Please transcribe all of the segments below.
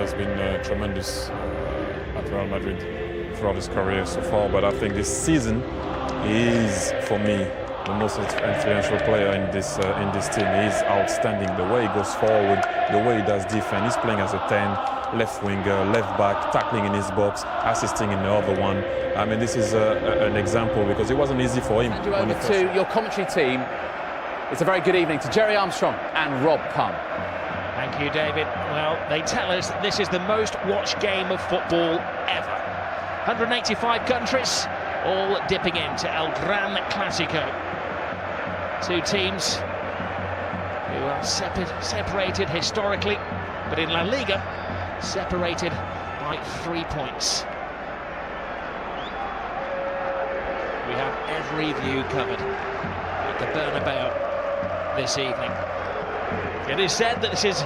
has been tremendous at Real Madrid throughout his career so far, but I think this season he is, for me, the most influential player in this team. He is outstanding. The way he goes forward, the way he does defense. He's playing as a 10, left winger, left back, tackling in his box, assisting in the other one. I mean, this is an example because it wasn't easy for him. Hand you over to your commentary team. It's a very good evening to Jerry Armstrong and Rob Cullen. Thank you, David. Well, they tell us that this is the most watched game of football ever. 185 countries, all dipping into El Gran Clásico. Two teams who are separated historically, but in La Liga, separated by 3 points. We have every view covered at the Bernabeu this evening. It is said that this is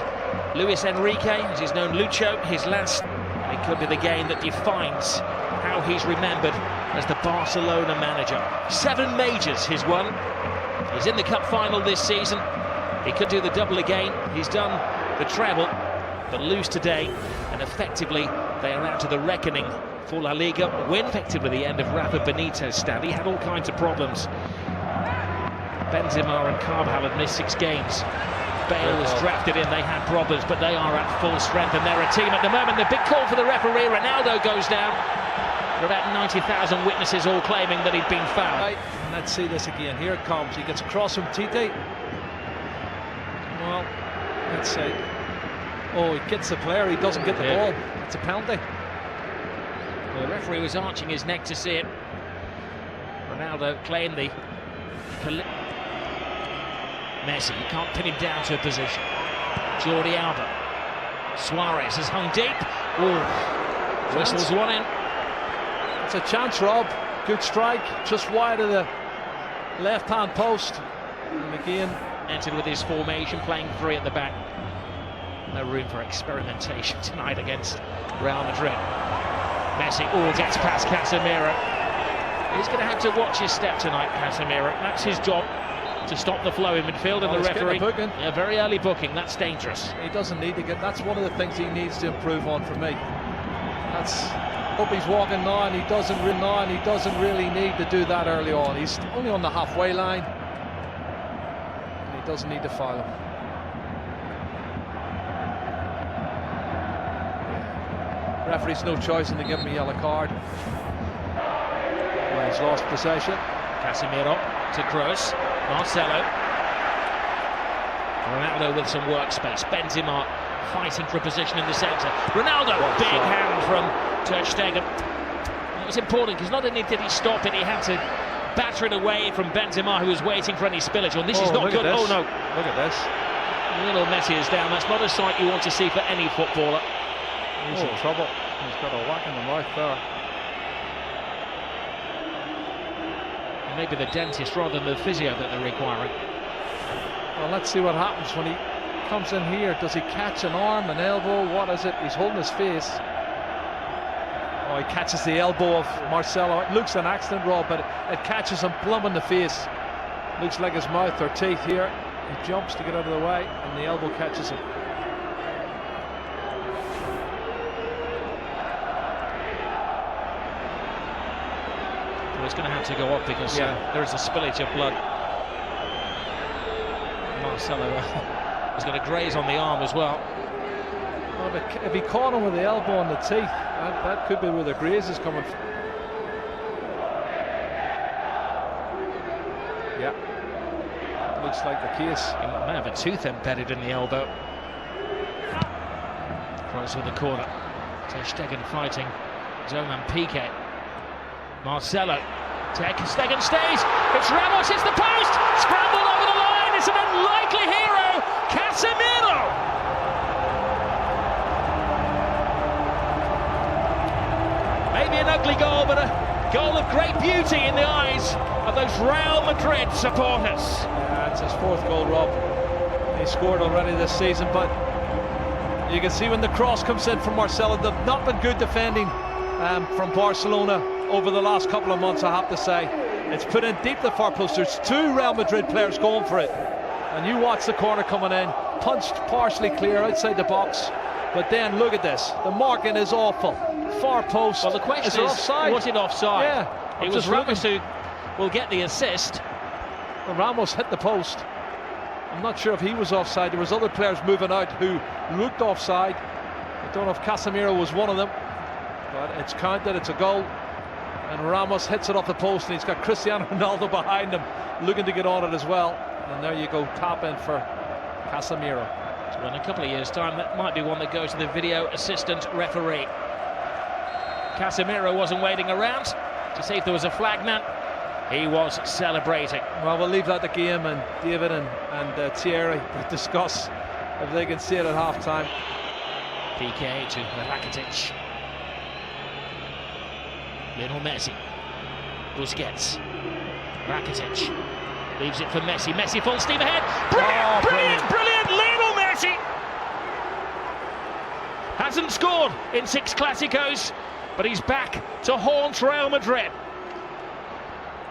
Luis Enrique, as he's known Lucho, his last. It could be the game that defines how he's remembered as the Barcelona manager. 7 majors he's won. He's in the cup final this season. He could do the double again. He's done the treble, but lose today, and effectively they are out to the reckoning for La Liga. Win effectively the end of Rafa Benitez's stand. He had all kinds of problems. Benzema and Carvajal had missed 6 games. Bale was drafted in, they had problems, but they are at full strength and they're a team at the moment. The big call for the referee, Ronaldo goes down. There are about 90,000 witnesses all claiming that he'd been fouled. Right, and let's see this again. Here it comes. He gets across from Tite. Well, let's say, oh, he gets the player, he doesn't get the ball. It's a penalty. The referee was arching his neck to see it. Ronaldo claimed the... Messi, you can't pin him down to a position. Jordi Alba. Suarez has hung deep. Ooh, whistles one in. It's a chance, Rob. Good strike, just wide of the left-hand post. And again, entered with his formation, playing 3 at the back. No room for experimentation tonight against Real Madrid. Messi, gets past Casemiro. He's going to have to watch his step tonight, Casemiro. That's his job, to stop the flow in midfield, and the referee. A very early booking, that's dangerous. He doesn't need to get. That's one of the things he needs to improve on for me. That's. Hope he's walking now, and he doesn't really need to do that early on. He's only on the halfway line, and he doesn't need to foul him. Referee's no choice in to give him a yellow card. Well, he's lost possession. Casemiro to Kroos. Marcelo. Ronaldo with some workspace. Benzema fighting for a position in the centre. Ronaldo, big hand from Ter Stegen. It was important because not only did he stop it, he had to batter it away from Benzema, who was waiting for any spillage. Well, this is not good. Oh no! Look at this. Little Messi is down. That's not a sight you want to see for any footballer. He's in trouble. He's got a whack in the mouth there. Maybe the dentist rather than the physio that they're requiring. Well, let's see what happens when he comes in here. Does he catch an arm, an elbow? What is it? He's holding his face. Oh, he catches the elbow of Marcelo. It looks an accident, Rob, but it catches him plumb in the face. Looks like his mouth or teeth here. He jumps to get out of the way, and the elbow catches him. Well, it's going to have to go up because there is a spillage of blood. Marcelo is going to graze on the arm as well. Well, but if he caught him with the elbow and the teeth, that could be where the graze is coming from. Yeah, looks like the case. He may have a tooth embedded in the elbow. Kroos with the corner. Ter Stegen fighting Zoman Piqué. Marcelo. Ter Stegen stays. It's Ramos. It's the post. Scrambled over the line. It's an unlikely hero. Casemiro. Maybe an ugly goal, but a goal of great beauty in the eyes of those Real Madrid supporters. Yeah, it's his 4th goal, Rob. He scored already this season, but you can see when the cross comes in from Marcelo, they've not been good defending from Barcelona over the last couple of months, I have to say. It's put in deep the far post. There's 2 Real Madrid players going for it. And you watch the corner coming in, punched partially clear outside the box. But then look at this. The marking is awful. Far post. Well, the question is offside? was it offside? Yeah. It was Ramos who will get the assist. Well, Ramos hit the post. I'm not sure if he was offside. There was other players moving out who looked offside. I don't know if Casemiro was one of them. But it's counted. It's a goal. And Ramos hits it off the post, and he's got Cristiano Ronaldo behind him looking to get on it as well. And there you go, tap in for Casemiro. So in a couple of years' time, that might be one that goes to the video assistant referee. Casemiro wasn't waiting around to see if there was a flag man. He was celebrating. Well, we'll leave that to game, and David and Thierry to discuss if they can see it at half-time. PK to Rakitic. Lionel Messi. Busquets. Rakitic. Leaves it for Messi. Messi full steam ahead. Brilliant! Lionel Messi! Hasn't scored in 6 Clásicos, but he's back to haunt Real Madrid.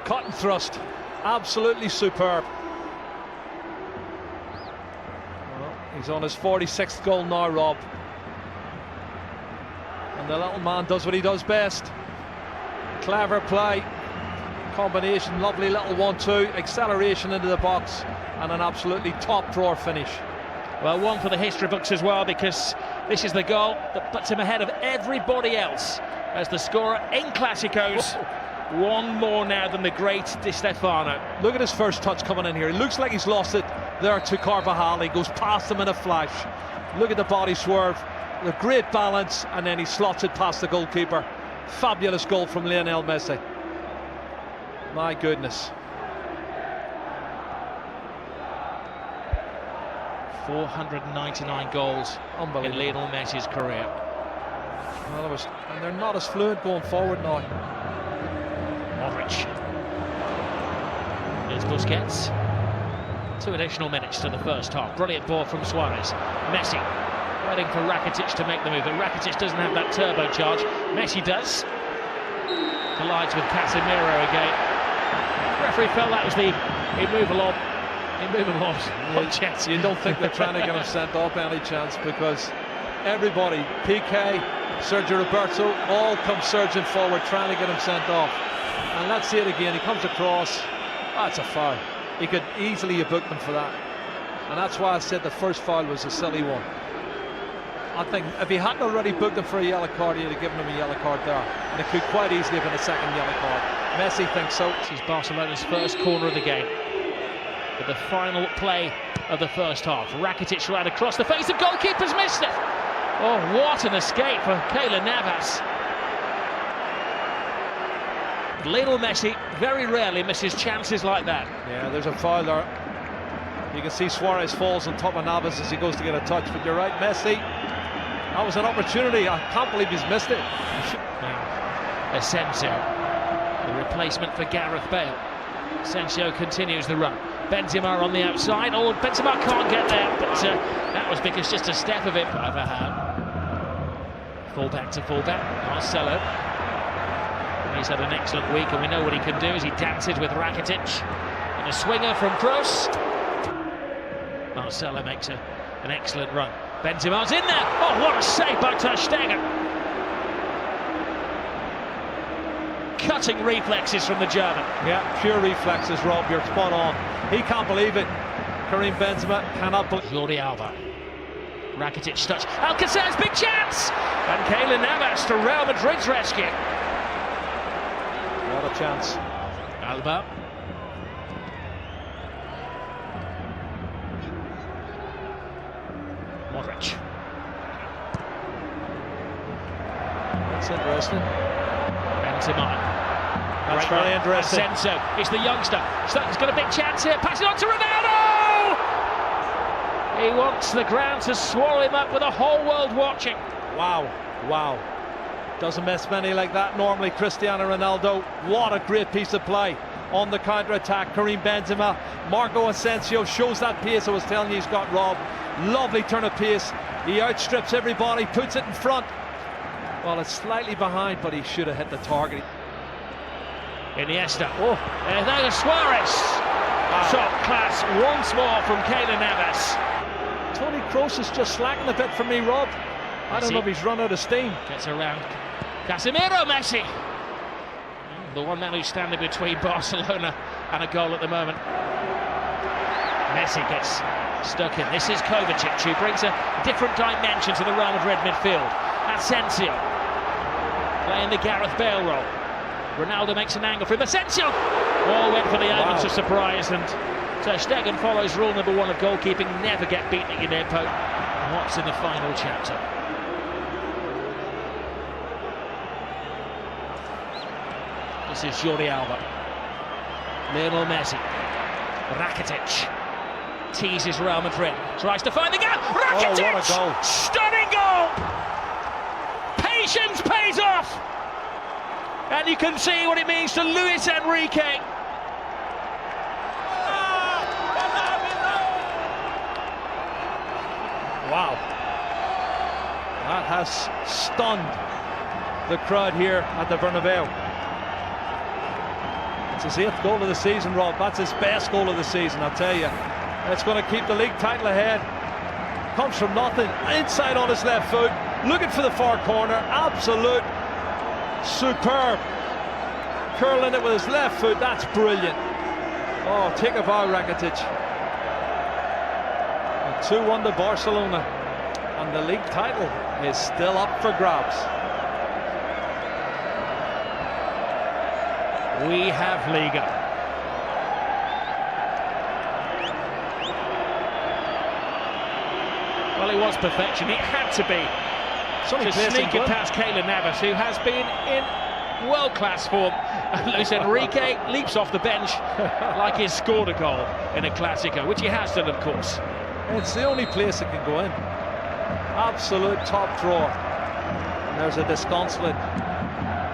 Cut and thrust. Absolutely superb. Well, he's on his 46th goal now, Rob. And the little man does what he does best. Clever play, combination, lovely little 1-2, acceleration into the box, and an absolutely top drawer finish. Well, one for the history books as well, because this is the goal that puts him ahead of everybody else as the scorer in Clásicos. One more now than the great Di Stefano. Look at his first touch coming in here. It looks like he's lost it there to Carvajal. He goes past him in a flash. Look at the body swerve, the great balance, and then he slots it past the goalkeeper. Fabulous goal from Lionel Messi. My goodness. 499 goals in Lionel Messi's career. Well, and they're not as fluent going forward now. Modric. Here's Busquets. 2 additional minutes to the first half. Brilliant ball from Suarez. Messi waiting for Rakitic to make the move, but Rakitic doesn't have that turbocharge. Messi does. Collides with Casemiro again. The referee felt that was the immovable chance. You don't think they're trying to get him sent off any chance, because everybody, PK, Sergio Roberto, all come surging forward trying to get him sent off. And let's see it again. He comes across. That's a foul. He could easily have booked him for that. And that's why I said the first foul was a silly one. I think if he hadn't already booked him for a yellow card, he'd have given him a yellow card there. And it could quite easily have been a second yellow card. Messi thinks so. This is Barcelona's first corner of the game. With the final play of the first half. Rakitic right across the face of goalkeepers, missed it. Oh, what an escape for Keylor Navas. Lionel Messi very rarely misses chances like that. Yeah, there's a foul there. You can see Suarez falls on top of Navas as he goes to get a touch, but you're right, Messi. That was an opportunity. I can't believe he's missed it. Now, Asensio, the replacement for Gareth Bale. Asensio continues the run. Benzema on the outside. Oh, Benzema can't get there, but that was because just a step of it. Fullback to fullback. Marcelo. He's had an excellent week, and we know what he can do as he dances with Rakitic. And a swinger from Kroos. Marcelo makes an excellent run. Benzema's in there. Oh, what a save by Ter Stegen. Cutting reflexes from the German. Yeah, pure reflexes, Rob. You're spot on. He can't believe it. Karim Benzema cannot believe it. Jordi Alba. Rakitic touch. Alcacer's big chance. And Keylor Navas to Real Madrid's rescue. What a chance. Alba. Modric. That's interesting. Benzema. That's very interesting. Asensio, it's the youngster. He's got a big chance here. Pass it on to Ronaldo! He wants the ground to swallow him up with the whole world watching. Wow, wow. Doesn't miss many like that normally, Cristiano Ronaldo. What a great piece of play on the counter-attack. Karim Benzema. Marco Asensio shows that pace I was telling you he's got, Rob. Lovely turn of pace. He outstrips everybody, puts it in front. Well, it's slightly behind, but he should have hit the target. Iniesta. Oh, and there's Suarez. Wow. Top class once more from Keylor Navas. Toni Kroos is just slacking a bit for me, Rob. I don't know if he's run out of steam. Gets around Casemiro, Messi. The one man who's standing between Barcelona and a goal at the moment. Messi gets stuck in. This is Kovacic, who brings a different dimension to the Real Madrid midfield. Asensio playing the Gareth Bale role. Ronaldo makes an angle for him. Asensio! All went for the elements of surprise, and Ter Stegen follows rule number 1 of goalkeeping: never get beaten at your near post. And what's in the final chapter? This is Jordi Alba. Lionel Messi. Rakitic teases Real Madrid. Tries to find the gap. Rakitic! Oh, what a goal. Stunning goal! Patience pays off! And you can see what it means to Luis Enrique. Wow. That has stunned the crowd here at the Bernabeu. It's his 8th goal of the season, Rob. That's his best goal of the season, I'll tell you. It's going to keep the league title ahead. Comes from nothing, inside on his left foot, looking for the far corner. Absolute superb. Curling it with his left foot, that's brilliant. Oh, take a bow, Rakitic. 2-1 to Barcelona, and the league title is still up for grabs. We have Liga. Well, it was perfection. It had to be. To sneak it past Keylor Navas, who has been in world-class form. Luis Enrique leaps off the bench like he's scored a goal in a Clásico, which he has done, of course. It's the only place it can go in. Absolute top drawer. And there's a disconsolate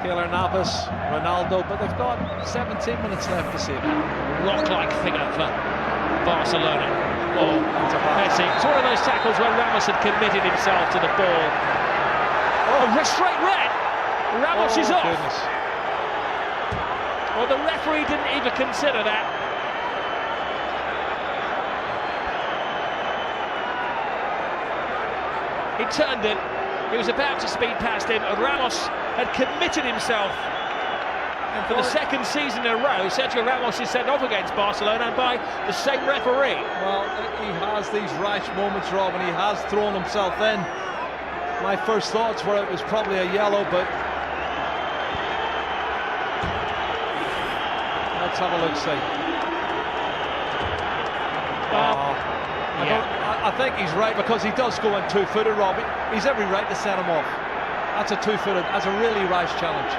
Keylor Navas, Ronaldo, but they've got 17 minutes left to save it. Rock-like figure for Barcelona. Oh, Messi. It's one of those tackles where Ramos had committed himself to the ball. Oh, straight red. Ramos is off. Goodness. Well, the referee didn't even consider that. He turned it. He was about to speed past him, and Ramos had committed himself. And for the second season in a row, Sergio Ramos is sent off against Barcelona, and by the same referee. Well, he has these rash moments, Rob, and he has thrown himself in. My first thoughts were it was probably a yellow, but let's have a look, see. I think he's right, because he does go in two-footed, Rob. He's every right to set him off. That's a two-footed, that's a really rash challenge.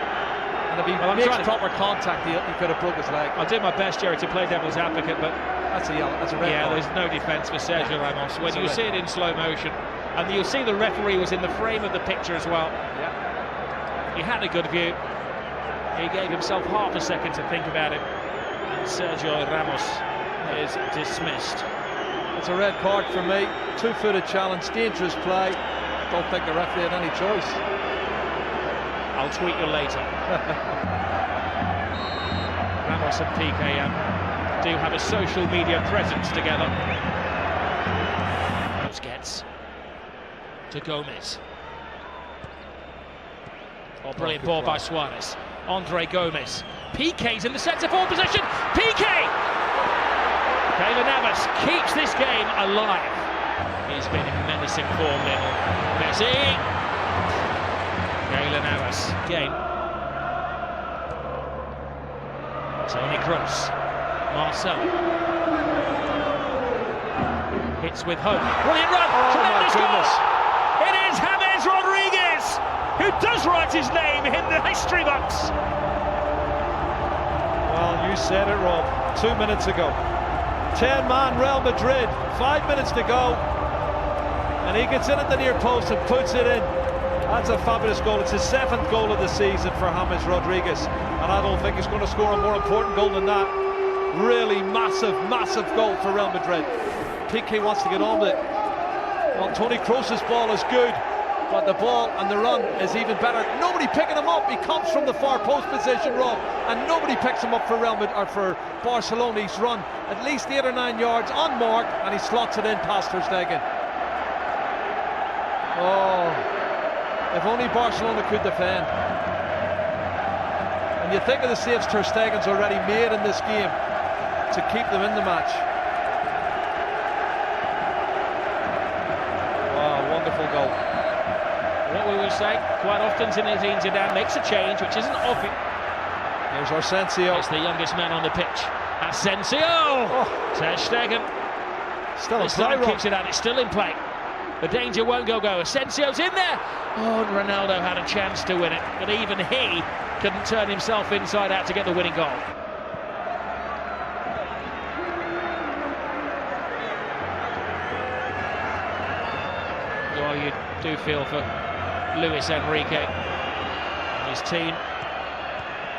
And if he makes proper contact, he could have broke his leg. I'll do my best, Jerry, to play devil's advocate, but that's a yellow, that's a red card. There's no defence for Sergio Ramos. When you see it in slow motion, and you'll see the referee was in the frame of the picture as well. Yeah. He had a good view. He gave himself half a second to think about it. And Sergio Ramos is dismissed. It's a red card for me. Two-footed challenge, dangerous play. Don't think the referee had any choice. I'll tweet you later. Ramos and Piqué do have a social media presence together. Busquets to Gomez. Oh, brilliant ball by Suarez. Andre Gomez. Piqué's in the centre-forward position. Piqué! Keylor Navas keeps this game alive. He's been in menacing form, Lionel Messi. Keylor Navas again. Toni Kroos. Marcelo. Hits with hope. Brilliant run. Tremendous goal. It is James Rodríguez who does write his name in the history books. Well, you said it, Rob. 2 minutes ago. 10-man Real Madrid, 5 minutes to go, and he gets in at the near post and puts it in. That's a fabulous goal. It's his 7th goal of the season for James Rodríguez, and I don't think he's going to score a more important goal than that. Really massive, massive goal for Real Madrid. Piqué wants to get on with it. Well, Toni Kroos' ball is good, but the ball and the run is even better. Nobody picking him up. He comes from the far post position, Rob, and nobody picks him up for Real Madrid, or for Barcelona. He's run at least 8 or 9 yards unmarked, and he slots it in past Ter Stegen. Oh, If only Barcelona could defend. And you think of the saves Ter Stegen's already made in this game to keep them in the match. Wow, wonderful goal. What we will say quite often, Zinedine Zidane makes a change, which isn't obvious. Here's Asensio. It's the youngest man on the pitch. Asensio! Ter Stegen. Still in This play, time Rob. keeps it out, it's still in play. The danger won't go. Asensio's in there! Oh, and Ronaldo had a chance to win it, but even he couldn't turn himself inside out to get the winning goal. Oh, you do feel for Luis Enrique and his team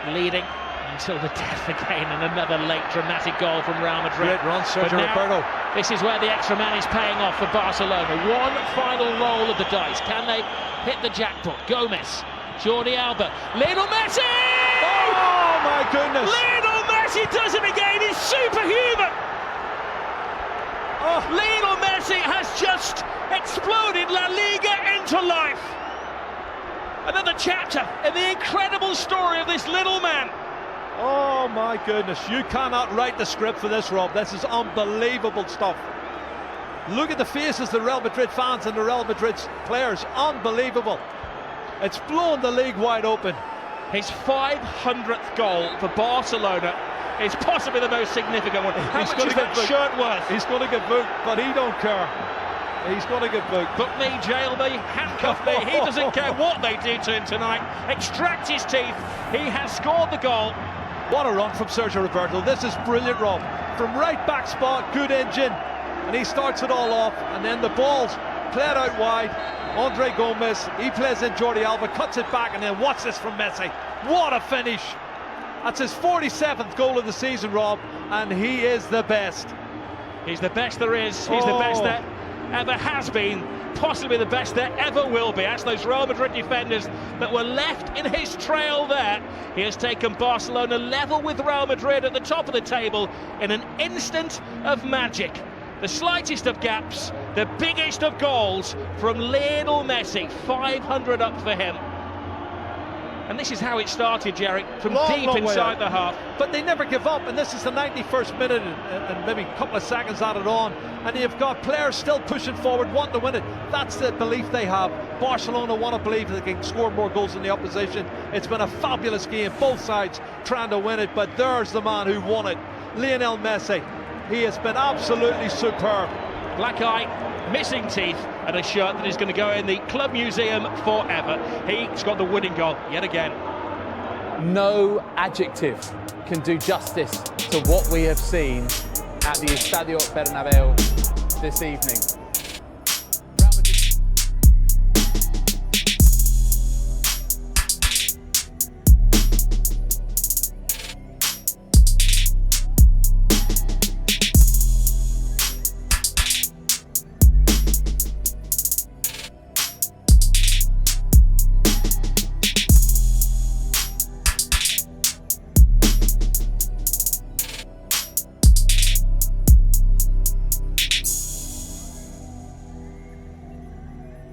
leading until the death again, and another late dramatic goal from Real Madrid. Great run, Sergio But now, Roberto. this is where the extra man is paying off for Barcelona. One final roll of the dice. Can they hit the jackpot? Gomez, Jordi Alba, Lionel Messi! Oh my goodness! Lionel Messi does it again. He's superhuman. Oh. Lionel Messi has just exploded La Liga into life. Another chapter in the incredible story of this little man. Oh my goodness, you cannot write the script for this, Rob. This is unbelievable stuff. Look at the faces of the Real Madrid fans and the Real Madrid players. Unbelievable. It's blown the league wide open. His 500th goal for Barcelona is possibly the most significant one. How much is that shirt worth? He's going to get booked, but he don't care. He's going to get booked. Book me, jail me, handcuff me. He doesn't care what they do to him tonight. Extract his teeth. He has scored the goal. What a run from Sergio Roberto. This is brilliant, Rob. From right back spot, good engine. And he starts it all off. And then the ball's played out wide. Andre Gomez, he plays in Jordi Alba, cuts it back, and then watch this from Messi. What a finish. That's his 47th goal of the season, Rob. And he is the best. He's the best there is. He's the best there ever has been. Possibly the best there ever will be. That's those Real Madrid defenders that were left in his trail there. He has taken Barcelona level with Real Madrid at the top of the table in an instant of magic. The slightest of gaps, the biggest of goals from Lionel Messi. 500 up for him. And this is how it started, Jerry, from deep inside the half. But they never give up, and this is the 91st minute and maybe a couple of seconds added on, and you've got players still pushing forward, wanting to win it. That's the belief they have. Barcelona want to believe that they can score more goals than the opposition. It's been a fabulous game, both sides trying to win it, but there's the man who won it, Lionel Messi. He has been absolutely superb. Black eye, missing teeth, and a shirt that is going to go in the club museum forever. He's got the winning goal yet again. No adjective can do justice to what we have seen at the Estadio Bernabeu this evening.